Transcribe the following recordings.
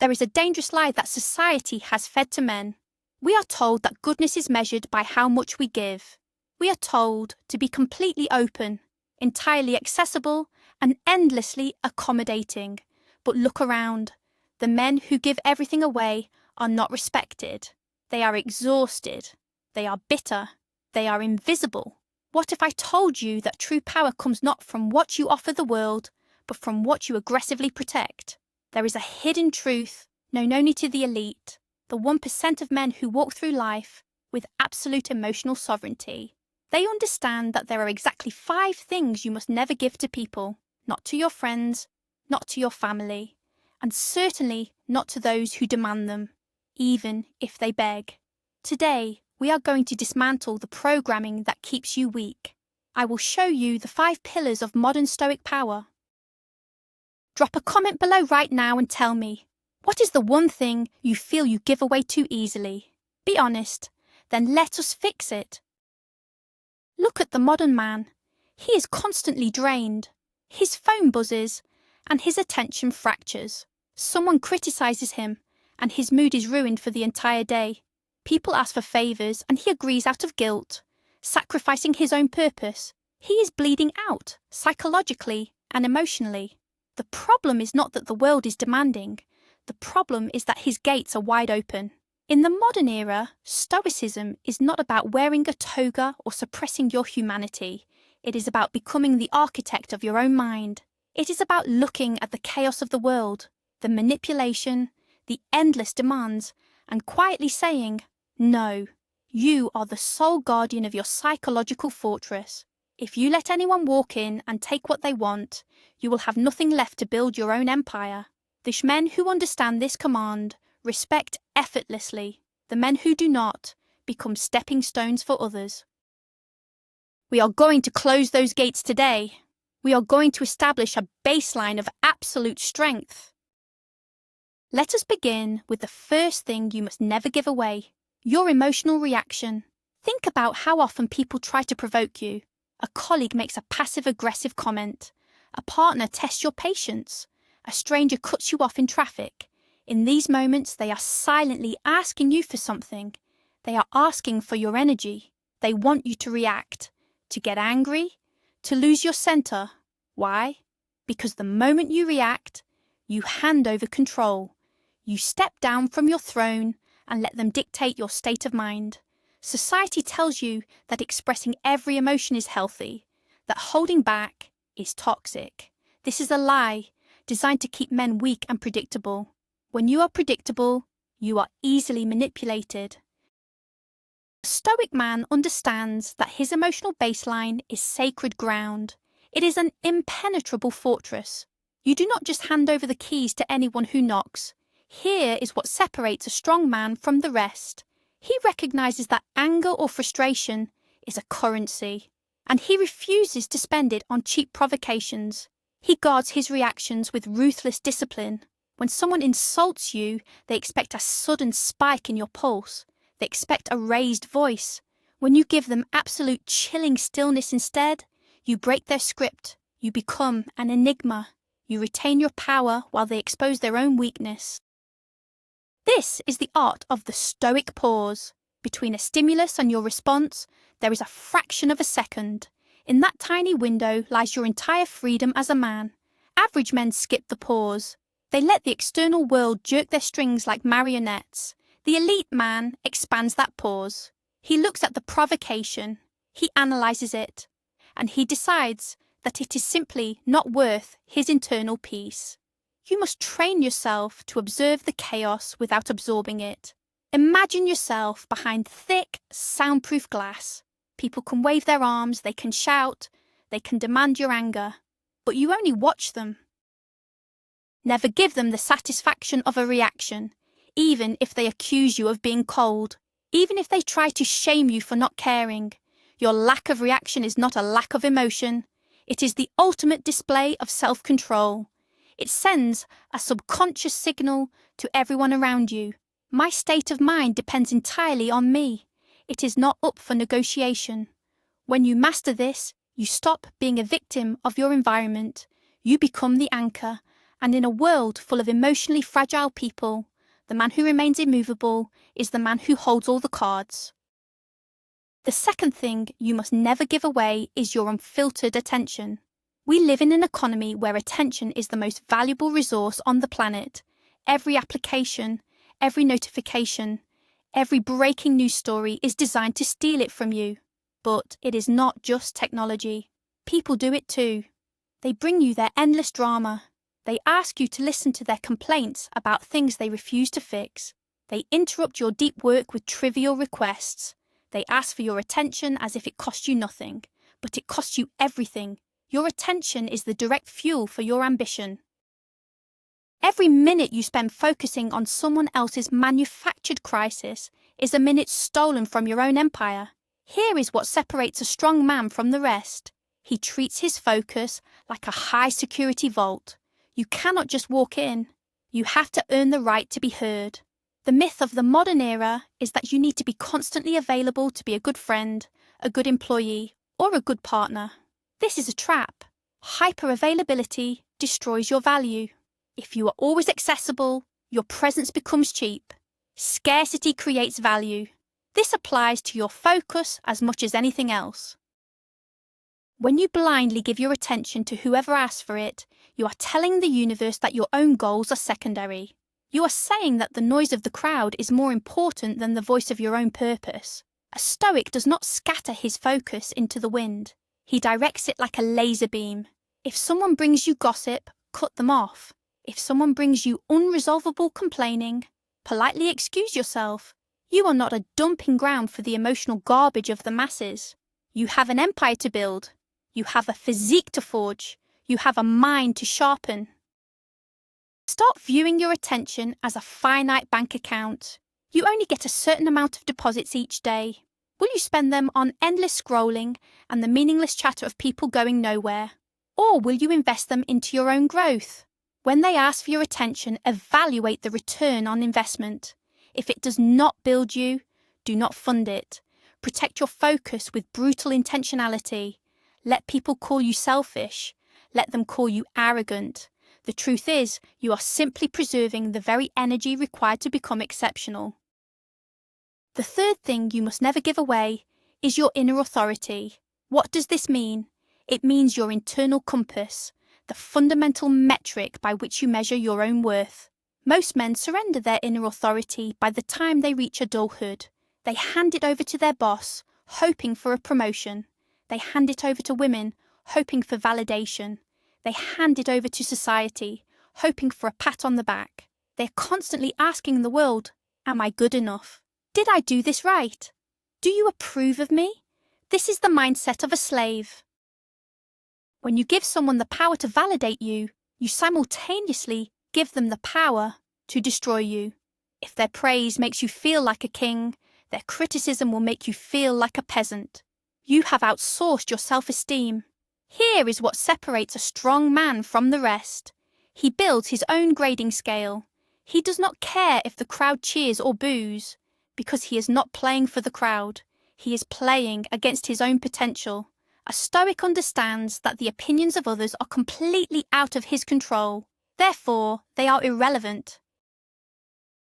There is a dangerous lie that society has fed to men. We are told that goodness is measured by how much we give. We are told to be completely open, entirely accessible, and endlessly accommodating. But look around. The men who give everything away are not respected. They are exhausted. They are bitter. They are invisible. What if I told you that true power comes not from what you offer the world, but from what you aggressively protect? There is a hidden truth known only to the elite, the 1% of men who walk through life with absolute emotional sovereignty. They understand that there are exactly 5 things you must never give to people, not to your friends, not to your family, and certainly not to those who demand them, even if they beg. Today, we are going to dismantle the programming that keeps you weak. I will show you the 5 pillars of modern Stoic power. Drop a comment below right now and tell me, what is the one thing you feel you give away too easily? Be honest, then let us fix it. Look at the modern man. He is constantly drained. His phone buzzes, and his attention fractures. Someone criticizes him, and his mood is ruined for the entire day. People ask for favors, and he agrees out of guilt, sacrificing his own purpose. He is bleeding out, psychologically and emotionally. The problem is not that the world is demanding. The problem is that his gates are wide open. In the modern era, stoicism is not about wearing a toga or suppressing your humanity. It is about becoming the architect of your own mind. It is about looking at the chaos of the world, the manipulation, the endless demands, and quietly saying, no, you are the sole guardian of your psychological fortress. If you let anyone walk in and take what they want, you will have nothing left to build your own empire. The men who understand this command respect effortlessly. The men who do not become stepping stones for others. We are going to close those gates today. We are going to establish a baseline of absolute strength. Let us begin with the first thing you must never give away, your emotional reaction. Think about how often people try to provoke you. A colleague makes a passive-aggressive comment. A partner tests your patience. A stranger cuts you off in traffic. In these moments, they are silently asking you for something. They are asking for your energy. They want you to react, to get angry, to lose your center. Why? Because the moment you react, you hand over control. You step down from your throne and let them dictate your state of mind. Society tells you that expressing every emotion is healthy, that holding back is toxic. This is a lie designed to keep men weak and predictable. When you are predictable, you are easily manipulated. A Stoic man understands that his emotional baseline is sacred ground. It is an impenetrable fortress. You do not just hand over the keys to anyone who knocks. Here is what separates a strong man from the rest. He recognizes that anger or frustration is a currency, and he refuses to spend it on cheap provocations. He guards his reactions with ruthless discipline. When someone insults you, they expect a sudden spike in your pulse. They expect a raised voice. When you give them absolute chilling stillness instead, you break their script. You become an enigma. You retain your power while they expose their own weakness. This is the art of the Stoic pause. Between a stimulus and your response, there is a fraction of a second. In that tiny window lies your entire freedom as a man. Average men skip the pause. They let the external world jerk their strings like marionettes. The elite man expands that pause. He looks at the provocation. He analyzes it. And he decides that it is simply not worth his internal peace. You must train yourself to observe the chaos without absorbing it. Imagine yourself behind thick, soundproof glass. People can wave their arms, they can shout, they can demand your anger, but you only watch them. Never give them the satisfaction of a reaction, even if they accuse you of being cold, even if they try to shame you for not caring. Your lack of reaction is not a lack of emotion. It is the ultimate display of self-control. It sends a subconscious signal to everyone around you. My state of mind depends entirely on me. It is not up for negotiation. When you master this, you stop being a victim of your environment. You become the anchor, And in a world full of emotionally fragile people, the man who remains immovable is the man who holds all the cards. The second thing you must never give away is your unfiltered attention. We live in an economy where attention is the most valuable resource on the planet. Every application, every notification, every breaking news story is designed to steal it from you. But it is not just technology. People do it too. They bring you their endless drama. They ask you to listen to their complaints about things they refuse to fix. They interrupt your deep work with trivial requests. They ask for your attention as if it cost you nothing, but it costs you everything. Your attention is the direct fuel for your ambition. Every minute you spend focusing on someone else's manufactured crisis is a minute stolen from your own empire. Here is what separates a strong man from the rest. He treats his focus like a high-security vault. You cannot just walk in. You have to earn the right to be heard. The myth of the modern era is that you need to be constantly available to be a good friend, a good employee, or a good partner. This is a trap. Hyper-availability destroys your value. If you are always accessible, your presence becomes cheap. Scarcity creates value. This applies to your focus as much as anything else. When you blindly give your attention to whoever asks for it, you are telling the universe that your own goals are secondary. You are saying that the noise of the crowd is more important than the voice of your own purpose. A Stoic does not scatter his focus into the wind. He directs it like a laser beam. If someone brings you gossip, cut them off. If someone brings you unresolvable complaining, politely excuse yourself. You are not a dumping ground for the emotional garbage of the masses. You have an empire to build. You have a physique to forge. You have a mind to sharpen. Stop viewing your attention as a finite bank account. You only get a certain amount of deposits each day. Will you spend them on endless scrolling and the meaningless chatter of people going nowhere? Or will you invest them into your own growth? When they ask for your attention, evaluate the return on investment. If it does not build you, do not fund it. Protect your focus with brutal intentionality. Let people call you selfish. Let them call you arrogant. The truth is, you are simply preserving the very energy required to become exceptional. The third thing you must never give away is your inner authority. What does this mean? It means your internal compass, the fundamental metric by which you measure your own worth. Most men surrender their inner authority by the time they reach adulthood. They hand it over to their boss, hoping for a promotion. They hand it over to women, hoping for validation. They hand it over to society, hoping for a pat on the back. They're constantly asking the world, am I good enough? Did I do this right? Do you approve of me? This is the mindset of a slave. When you give someone the power to validate you, you simultaneously give them the power to destroy you. If their praise makes you feel like a king, their criticism will make you feel like a peasant. You have outsourced your self-esteem. Here is what separates a strong man from the rest. He builds his own grading scale. He does not care if the crowd cheers or boos, because he is not playing for the crowd. He is playing against his own potential. A Stoic understands that the opinions of others are completely out of his control. Therefore, they are irrelevant.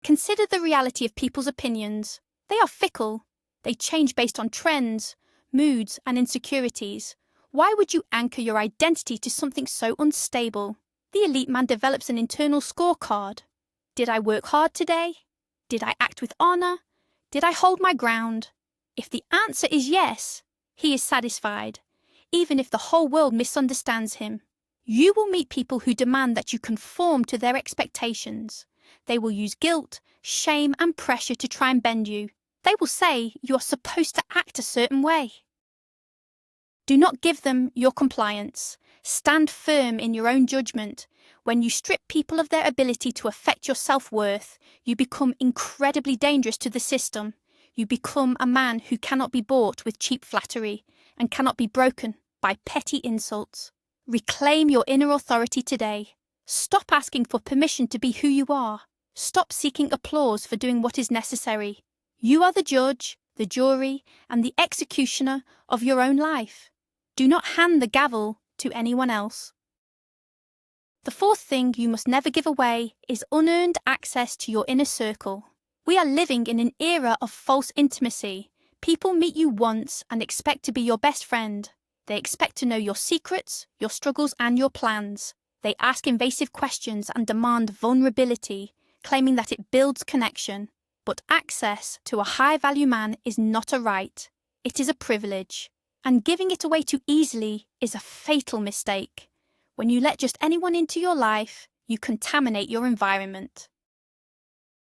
Consider the reality of people's opinions. They are fickle. They change based on trends, moods, and insecurities. Why would you anchor your identity to something so unstable? The elite man develops an internal scorecard. Did I work hard today? Did I act with honor? Did I hold my ground? If the answer is yes, he is satisfied, even if the whole world misunderstands him. You will meet people who demand that you conform to their expectations. They will use guilt, shame, and pressure to try and bend you. They will say you are supposed to act a certain way. Do not give them your compliance. Stand firm in your own judgment. When you strip people of their ability to affect your self-worth, you become incredibly dangerous to the system. You become a man who cannot be bought with cheap flattery and cannot be broken by petty insults. Reclaim your inner authority today. Stop asking for permission to be who you are. Stop seeking applause for doing what is necessary. You are the judge, the jury, and the executioner of your own life. Do not hand the gavel to anyone else. The fourth thing you must never give away is unearned access to your inner circle. We are living in an era of false intimacy. People meet you once and expect to be your best friend. They expect to know your secrets, your struggles, and your plans. They ask invasive questions and demand vulnerability, claiming that it builds connection. But access to a high-value man is not a right. It is a privilege. And giving it away too easily is a fatal mistake. When you let just anyone into your life, you contaminate your environment.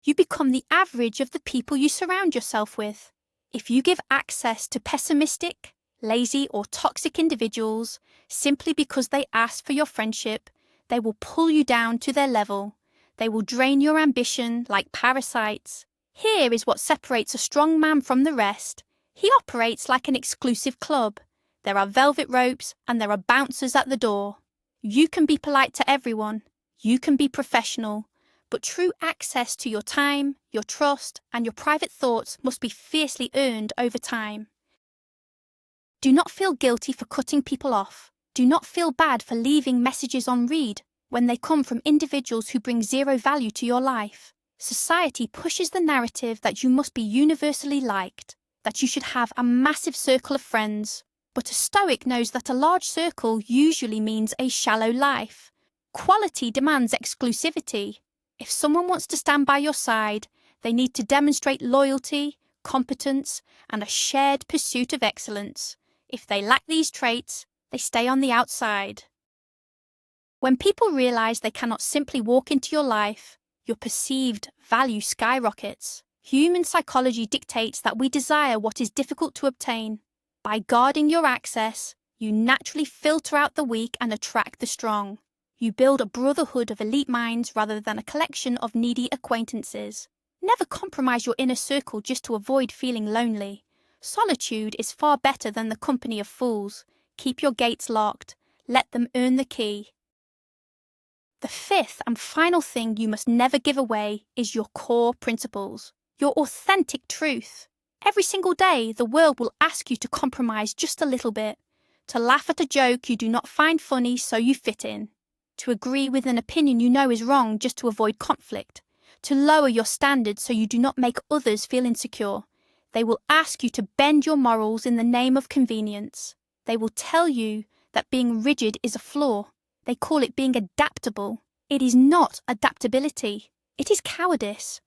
You become the average of the people you surround yourself with. If you give access to pessimistic, lazy, or toxic individuals simply because they ask for your friendship, they will pull you down to their level. They will drain your ambition like parasites. Here is what separates a strong man from the rest. He operates like an exclusive club. There are velvet ropes and there are bouncers at the door. You can be polite to everyone. You can be professional. But true access to your time, your trust, and your private thoughts must be fiercely earned over time. Do not feel guilty for cutting people off. Do not feel bad for leaving messages on read when they come from individuals who bring zero value to your life. Society pushes the narrative that you must be universally liked, that you should have a massive circle of friends. But a Stoic knows that a large circle usually means a shallow life. Quality demands exclusivity. If someone wants to stand by your side, they need to demonstrate loyalty, competence, and a shared pursuit of excellence. If they lack these traits, they stay on the outside. When people realize they cannot simply walk into your life, your perceived value skyrockets. Human psychology dictates that we desire what is difficult to obtain. By guarding your access, you naturally filter out the weak and attract the strong. You build a brotherhood of elite minds rather than a collection of needy acquaintances. Never compromise your inner circle just to avoid feeling lonely. Solitude is far better than the company of fools. Keep your gates locked. Let them earn the key. The fifth and final thing you must never give away is your core principles, your authentic truth. Every single day, the world will ask you to compromise just a little bit, to laugh at a joke you do not find funny so you fit in, to agree with an opinion you know is wrong just to avoid conflict, to lower your standards so you do not make others feel insecure. They will ask you to bend your morals in the name of convenience. They will tell you that being rigid is a flaw. They call it being adaptable. It is not adaptability. It is cowardice.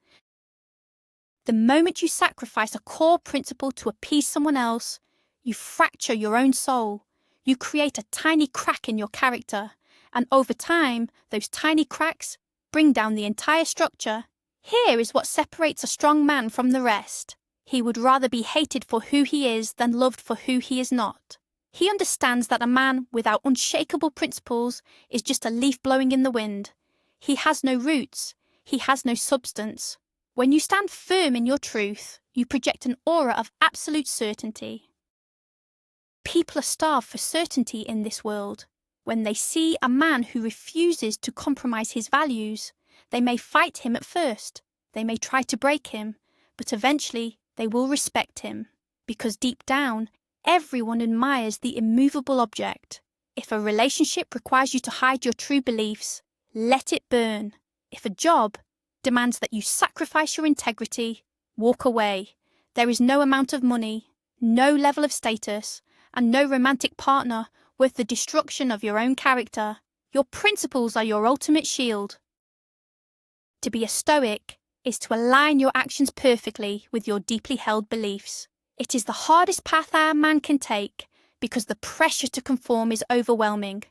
The moment you sacrifice a core principle to appease someone else, you fracture your own soul. You create a tiny crack in your character, and over time, those tiny cracks bring down the entire structure. Here is what separates a strong man from the rest. He would rather be hated for who he is than loved for who he is not. He understands that a man without unshakable principles is just a leaf blowing in the wind. He has no roots. He has no substance. When you stand firm in your truth, you project an aura of absolute certainty. People are starved for certainty in this world. When they see a man who refuses to compromise his values, they may fight him at first. They may try to break him, but eventually they will respect him. Because deep down, everyone admires the immovable object. If a relationship requires you to hide your true beliefs, let it burn. If a job demands that you sacrifice your integrity, walk away. There is no amount of money, no level of status, and no romantic partner worth the destruction of your own character. Your principles are your ultimate shield. To be a Stoic is to align your actions perfectly with your deeply held beliefs. It is the hardest path our man can take because the pressure to conform is overwhelming.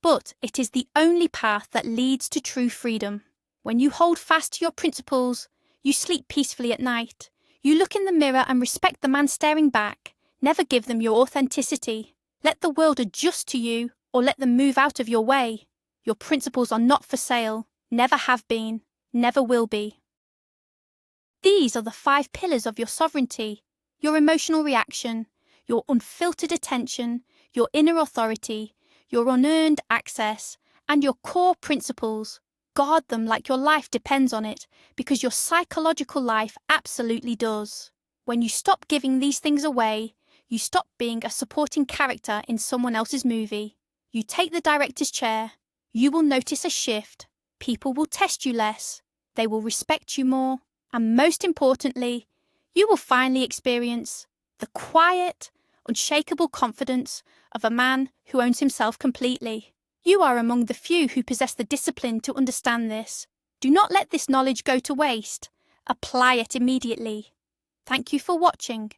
But it is the only path that leads to true freedom. When you hold fast to your principles, you sleep peacefully at night. You look in the mirror and respect the man staring back. Never give them your authenticity. Let the world adjust to you or let them move out of your way. Your principles are not for sale, never have been, never will be. These are the 5 pillars of your sovereignty: your emotional reaction, your unfiltered attention, your inner authority, your unearned access, and your core principles. Guard them like your life depends on it, because your psychological life absolutely does. When you stop giving these things away, you stop being a supporting character in someone else's movie. You take the director's chair. You will notice a shift. People will test you less. They will respect you more. And most importantly, you will finally experience the quiet, unshakable confidence of a man who owns himself completely. You are among the few who possess the discipline to understand this. Do not let this knowledge go to waste. Apply it immediately. Thank you for watching.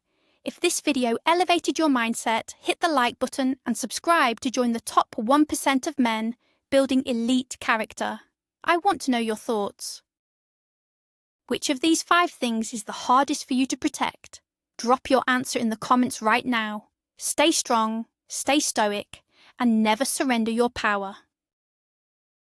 If this video elevated your mindset, hit the like button and subscribe to join the top 1% of men building elite character. I want to know your thoughts. Which of these 5 things is the hardest for you to protect? Drop your answer in the comments right now. Stay strong, stay stoic, and never surrender your power.